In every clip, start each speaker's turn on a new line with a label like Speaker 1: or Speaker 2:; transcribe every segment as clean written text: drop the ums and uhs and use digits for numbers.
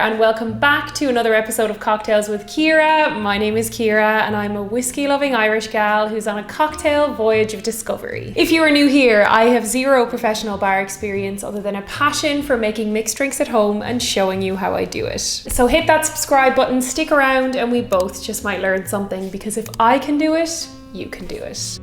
Speaker 1: and welcome back to another episode of Cocktails with Ciara. My name is Ciara and I'm a whiskey-loving Irish gal who's on a cocktail voyage of discovery. If you are new here, I have zero professional bar experience other than a passion for making mixed drinks at home and showing you how I do it. So hit that subscribe button, stick around, and we both just might learn something, because if I can do it, you can do it.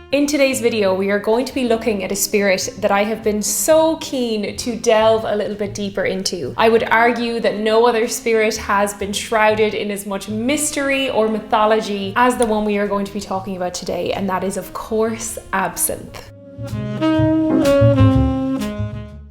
Speaker 1: In today's video, we are going to be looking at a spirit that I have been so keen to delve a little bit deeper into. I would argue that no other spirit has been shrouded in as much mystery or mythology as the one we are going to be talking about today, and that is, of course, absinthe.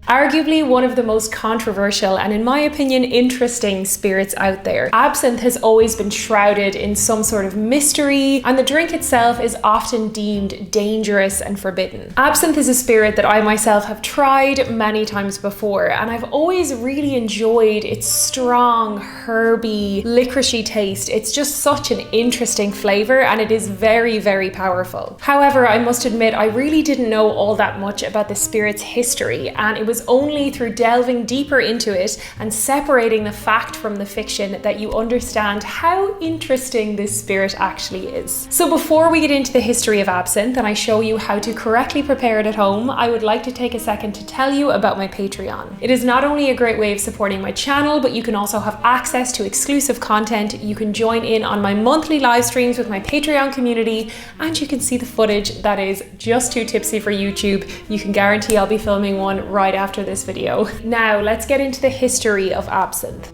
Speaker 1: Arguably one of the most controversial and, in my opinion, interesting spirits out there. Absinthe has always been shrouded in some sort of mystery, and the drink itself is often deemed dangerous and forbidden. Absinthe is a spirit that I myself have tried many times before, and I've always really enjoyed its strong, herby, licoricey taste. It's just such an interesting flavor, and it is very, very powerful. However, I must admit, I really didn't know all that much about the spirit's history, and it was only through delving deeper into it and separating the fact from the fiction that you understand how interesting this spirit actually is. So before we get into the history of absinthe and I show you how to correctly prepare it at home, I would like to take a second to tell you about my Patreon. It is not only a great way of supporting my channel, but you can also have access to exclusive content. You can join in on my monthly live streams with my Patreon community, and you can see the footage that is just too tipsy for YouTube. You can guarantee I'll be filming one right after this video. Now let's get into the history of absinthe.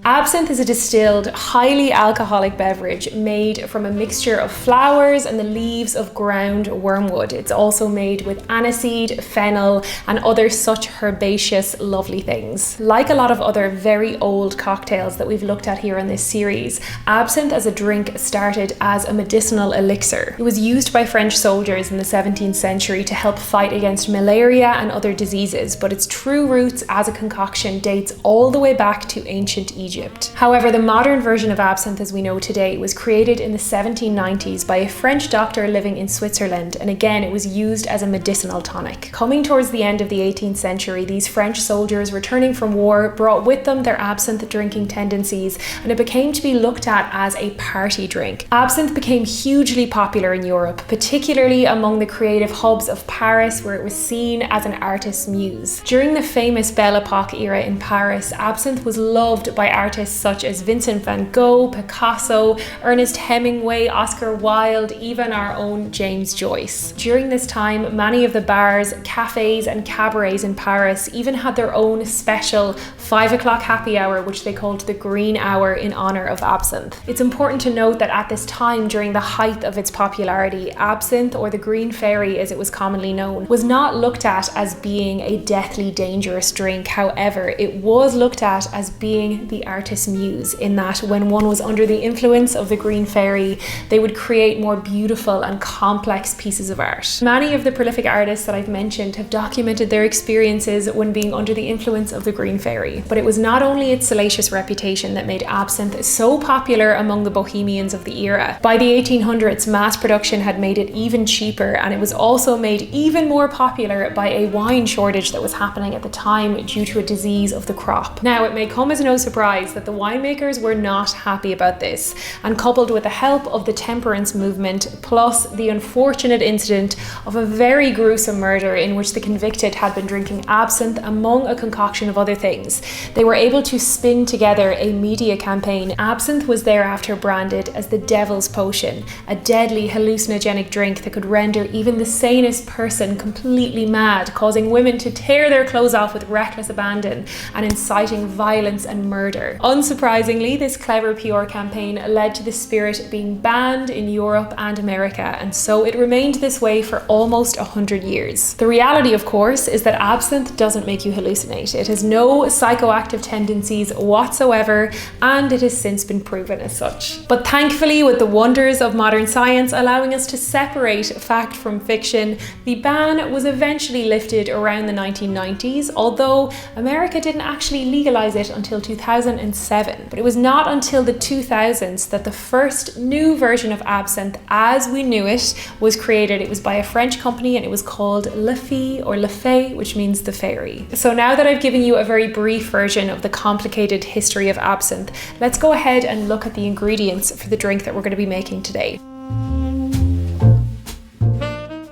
Speaker 1: Absinthe is a distilled, highly alcoholic beverage made from a mixture of flowers and the leaves of ground wormwood. It's also made with aniseed, fennel, and other such herbaceous, lovely things. Like a lot of other very old cocktails that we've looked at here in this series, absinthe as a drink started as a medicinal elixir. It was used by French soldiers in the 17th century to help fight against malaria and other diseases, but its true roots as a concoction dates all the way back to ancient Egypt. However, the modern version of absinthe as we know today was created in the 1790s by a French doctor living in Switzerland, and again it was used as a medicinal tonic. Coming towards the end of the 18th century, these French soldiers returning from war brought with them their absinthe drinking tendencies, and it became to be looked at as a party drink. Absinthe became hugely popular in Europe, particularly among the creative hubs of Paris, where it was seen as an artist's muse. During the famous Belle Epoque era in Paris, absinthe was loved by artists such as Vincent van Gogh, Picasso, Ernest Hemingway, Oscar Wilde, even our own James Joyce. During this time, many of the bars, cafes, and cabarets in Paris even had their own special 5 o'clock happy hour, which they called the Green Hour, in honor of absinthe. It's important to note that at this time, during the height of its popularity, absinthe, or the Green Fairy as it was commonly known, was not looked at as being a deathly dangerous drink. However, it was looked at as being the artist's muse, in that when one was under the influence of the Green Fairy, they would create more beautiful and complex pieces of art. Many of the prolific artists that I've mentioned have documented their experiences when being under the influence of the Green Fairy. But it was not only its salacious reputation that made absinthe so popular among the bohemians of the era. By the 1800s, mass production had made it even cheaper, and it was also made even more popular by a wine shortage that was happening at the time due to a disease of the crop. Now, it may come as no surprise that the winemakers were not happy about this, and coupled with the help of the temperance movement, plus the unfortunate incident of a very gruesome murder in which the convicted had been drinking absinthe among a concoction of other things, they were able to spin together a media campaign. Absinthe was thereafter branded as the devil's potion, a deadly hallucinogenic drink that could render even the sanest person completely mad, causing women to tear their clothes off with reckless abandon and inciting violence and murder. Unsurprisingly, this clever PR campaign led to the spirit being banned in Europe and America, and so it remained this way for almost 100 years. The reality, of course, is that absinthe doesn't make you hallucinate. It has no psychoactive tendencies whatsoever, and it has since been proven as such. But thankfully, with the wonders of modern science allowing us to separate fact from fiction, the ban was eventually lifted around the 1990s, although America didn't actually legalize it until 2008. 2007. But it was not until the 2000s that the first new version of absinthe as we knew it was created. It was by a French company and it was called Le Fee or Le Fée, which means the fairy. So now that I've given you a very brief version of the complicated history of absinthe, let's go ahead and look at the ingredients for the drink that we're going to be making today.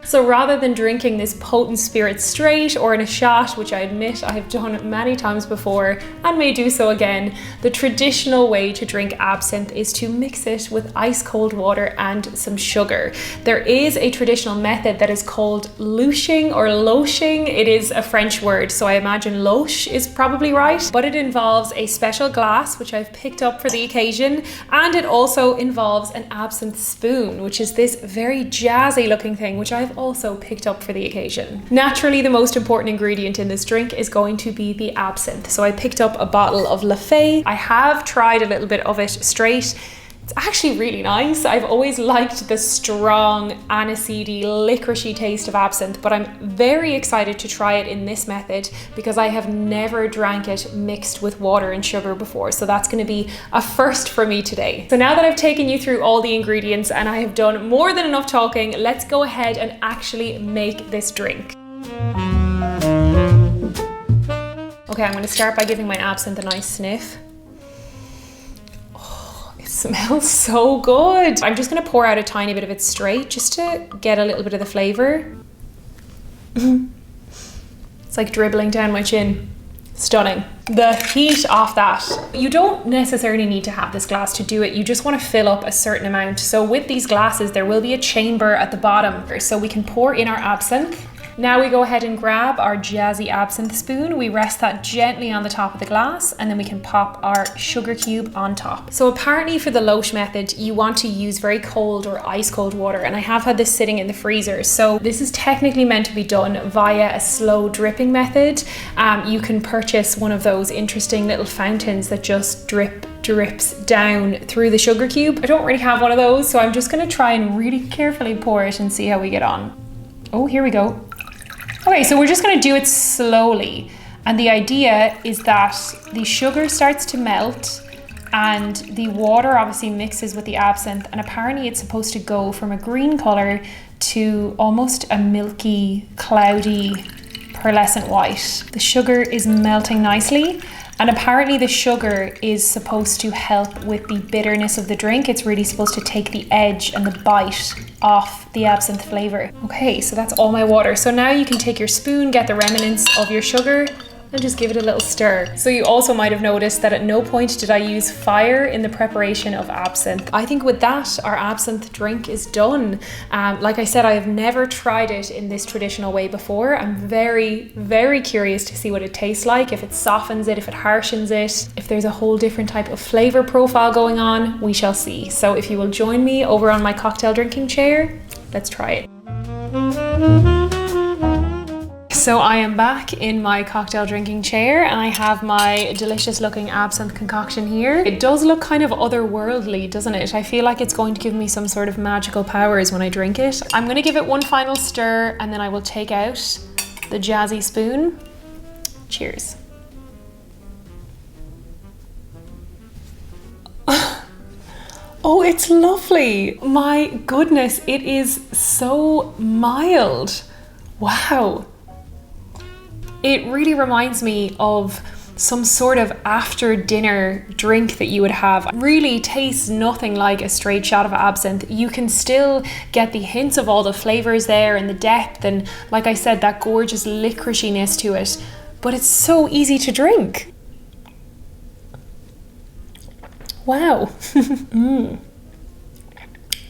Speaker 1: So rather than drinking this potent spirit straight or in a shot, which I admit I have done many times before and may do so again, the traditional way to drink absinthe is to mix it with ice cold water and some sugar. There is a traditional method that is called louching or loaching. It is a French word, so I imagine louche is probably right, but it involves a special glass, which I've picked up for the occasion, and it also involves an absinthe spoon, which is this very jazzy looking thing, which I've also picked up for the occasion. Naturally, the most important ingredient in this drink is going to be the absinthe. So I picked up a bottle of Le Fée. I have tried a little bit of it straight. It's actually really nice. I've always liked the strong aniseedy, licoricey taste of absinthe, but I'm very excited to try it in this method because I have never drank it mixed with water and sugar before. So that's going to be a first for me today. So now that I've taken you through all the ingredients and I have done more than enough talking, let's go ahead and actually make this drink. Okay, I'm going to start by giving my absinthe a nice sniff. Smells so good. I'm just going to pour out a tiny bit of it straight just to get a little bit of the flavor. It's like dribbling down my chin. Stunning. The heat off that. You don't necessarily need to have this glass to do it. You just want to fill up a certain amount. So with these glasses, there will be a chamber at the bottom so we can pour in our absinthe. Now we go ahead and grab our jazzy absinthe spoon. We rest that gently on the top of the glass and then we can pop our sugar cube on top. So apparently for the louche method, you want to use very cold or ice cold water, and I have had this sitting in the freezer. So this is technically meant to be done via a slow dripping method. You can purchase one of those interesting little fountains that just drips down through the sugar cube. I don't really have one of those, so I'm just going to try and really carefully pour it and see how we get on. Oh, here we go. Okay, so we're just going to do it slowly, and the idea is that the sugar starts to melt and the water obviously mixes with the absinthe, and apparently it's supposed to go from a green color to almost a milky, cloudy, pearlescent white. The sugar is melting nicely, and apparently the sugar is supposed to help with the bitterness of the drink. It's really supposed to take the edge and the bite off the absinthe flavor. Okay, so that's all my water. So now you can take your spoon, get the remnants of your sugar, and just give it a little stir. So you also might have noticed that at no point did I use fire in the preparation of absinthe. I think with that, our absinthe drink is done. Like I said, I have never tried it in this traditional way before. I'm very, very curious to see what it tastes like, if it softens it, if it harshens it, if there's a whole different type of flavor profile going on, we shall see. So if you will join me over on my cocktail drinking chair, let's try it. So I am back in my cocktail drinking chair and I have my delicious looking absinthe concoction here. It does look kind of otherworldly, doesn't it? I feel like it's going to give me some sort of magical powers when I drink it. I'm going to give it one final stir and then I will take out the jazzy spoon. Cheers. Oh, it's lovely. My goodness, it is so mild. Wow. It really reminds me of some sort of after dinner drink that you would have. It really tastes nothing like a straight shot of absinthe. You can still get the hints of all the flavors there and the depth and, like I said, that gorgeous licoriciness to it, but it's so easy to drink. Wow.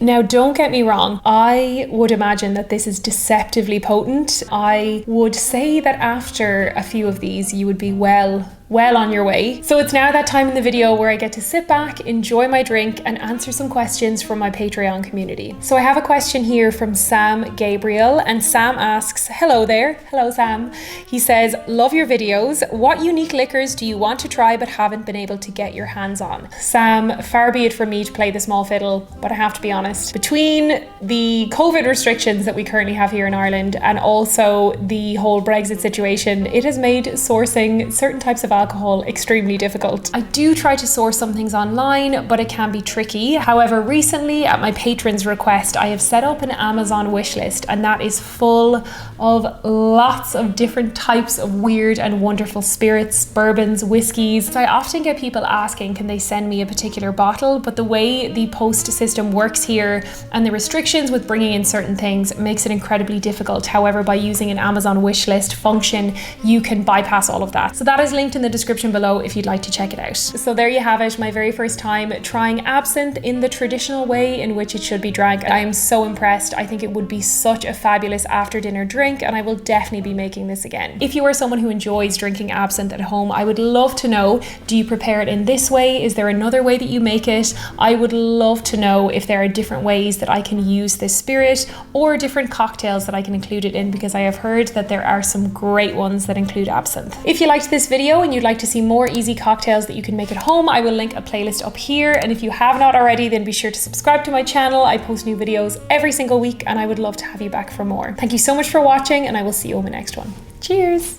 Speaker 1: Now, don't get me wrong, I would imagine that this is deceptively potent. I would say that after a few of these, you would be well on your way. So it's now that time in the video where I get to sit back, enjoy my drink, and answer some questions from my Patreon community. So I have a question here from Sam Gabriel, and Sam asks, hello there. Hello, Sam. He says, love your videos. What unique liquors do you want to try but haven't been able to get your hands on? Sam, far be it from me to play the small fiddle, but I have to be honest, between the COVID restrictions that we currently have here in Ireland and also the whole Brexit situation, it has made sourcing certain types of alcohol extremely difficult. I do try to source some things online, but it can be tricky. However, recently at my patrons' request, I have set up an Amazon wish list, and that is full of lots of different types of weird and wonderful spirits, bourbons, whiskies. So I often get people asking, can they send me a particular bottle? But the way the post system works here and the restrictions with bringing in certain things makes it incredibly difficult. However, by using an Amazon wish list function, you can bypass all of that. So that is linked in the description below if you'd like to check it out. So there you have it, my very first time trying absinthe in the traditional way in which it should be drank. I am so impressed. I think it would be such a fabulous after dinner drink, and I will definitely be making this again. If you are someone who enjoys drinking absinthe at home, I would love to know, do you prepare it in this way? Is there another way that you make it? I would love to know if there are different ways that I can use this spirit or different cocktails that I can include it in, because I have heard that there are some great ones that include absinthe. If you liked this video and you'd like to see more easy cocktails that you can make at home, I will link a playlist up here. And if you have not already, then be sure to subscribe to my channel. I post new videos every single week, and I would love to have you back for more. Thank you so much for watching, and I will see you on my next one. Cheers!